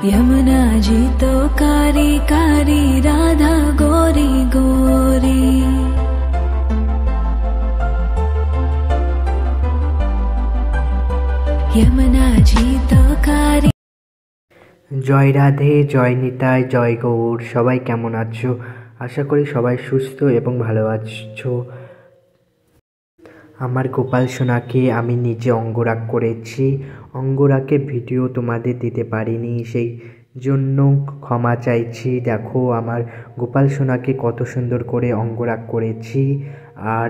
यमुना जी तो कारी कारी, राधा गोरी गोरी। यमुना जी तो कारी। জয় রাধে, জয় নিতাই, জয় গৌর। সবাই কেমন আছো? আশা করি সবাই সুস্থ এবং ভালো আছো। আমার গোপাল সোনাকে আমি নিজে অঙ্গরাগ করেছি। অঙ্গরাগের ভিডিও তোমাদের দিতে পারিনি, সেই জন্য ক্ষমা চাইছি। দেখো আমার গোপাল সোনাকে কত সুন্দর করে অঙ্গরাগ করেছি। আর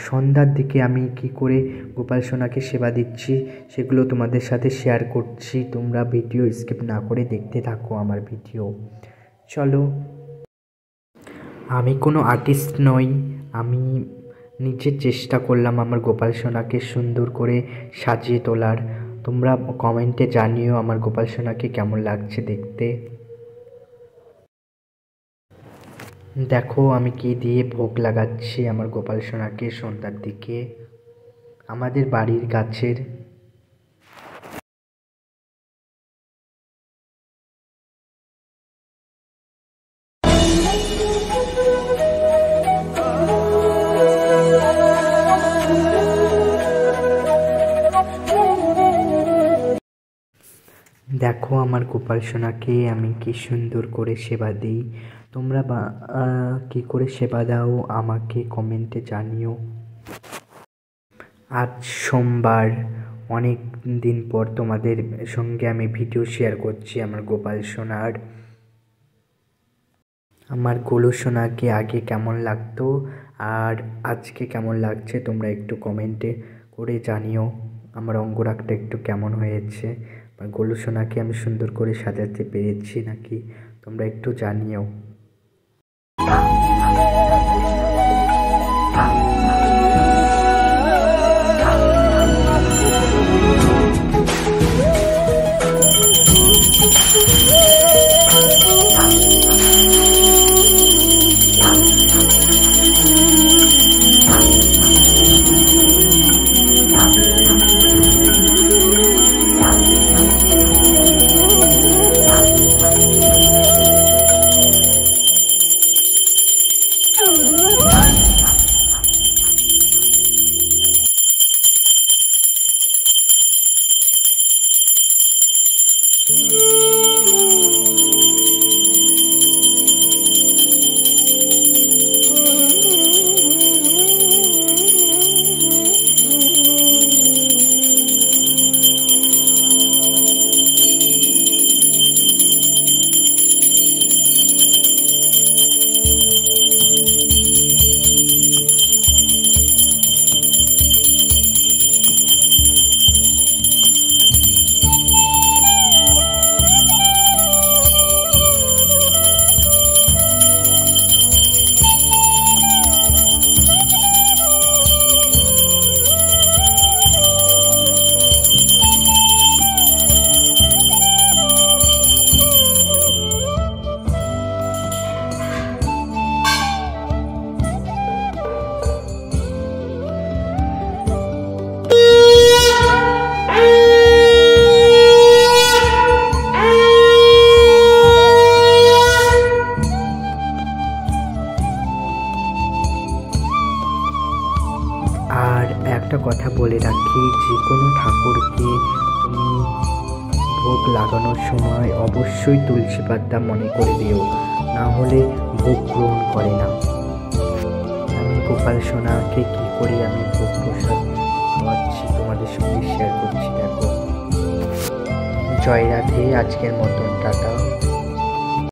সন্ধ্যার দিকে আমি কি করে গোপাল সোনাকে সেবা দিচ্ছি সেগুলো তোমাদের সাথে শেয়ার করছি। তোমরা ভিডিও স্কিপ না করে দেখতে থাকো আমার ভিডিও। চলো। আমি কোনো আর্টিস্ট নই, আমি নিজে চেষ্টা করলাম আমার গোপাল সোনাকে সুন্দর করে সাজিয়ে তোলার। তোমরা কমেন্টে জানিও আমার গোপাল সোনাকে কেমন লাগছে দেখতে। দেখো আমি কি দিয়ে ভোগ লাগাচ্ছি আমার গোপাল সোনাকে সন্ধ্যার দিকে আমাদের বাড়ির গাছের। দেখো আমার গোপাল সোনাকে আমি কি সুন্দর করে সেবা দিই। তোমরা কি করে সেবা দাও আমাকে কমেন্টে জানিও। আজ সোমবার, অনেক দিন পর তোমাদের সঙ্গে আমি ভিডিও শেয়ার করছি আমার গোপাল সোনার। আমার গোলু সোনাকে আগে কেমন লাগতো আর আজকে কেমন লাগছে তোমরা একটু কমেন্টে করে জানিও। আমার অঙ্গরাগটা একটু কেমন হয়েছে, গোলু সোনাকে আমি সুন্দর করে সাজাতে পেরেছি নাকি তোমরা একটু জানিও। আর একটা কথা বলে রাখি, যে কোনো ঠাকুরকে তুমি ভোগ লাগানোর সময় অবশ্যই তুলসী পাতা মনে করে দিও, না হলে ভোগ গ্রহণ করে না। আমি গোপাল সোনাকে কী করি আমি ভোগ প্রসাদ খাওয়াচ্ছি তোমাদের সঙ্গে শেয়ার করছি। দেখো। জয় রাধে, আজকের মতন টাটা।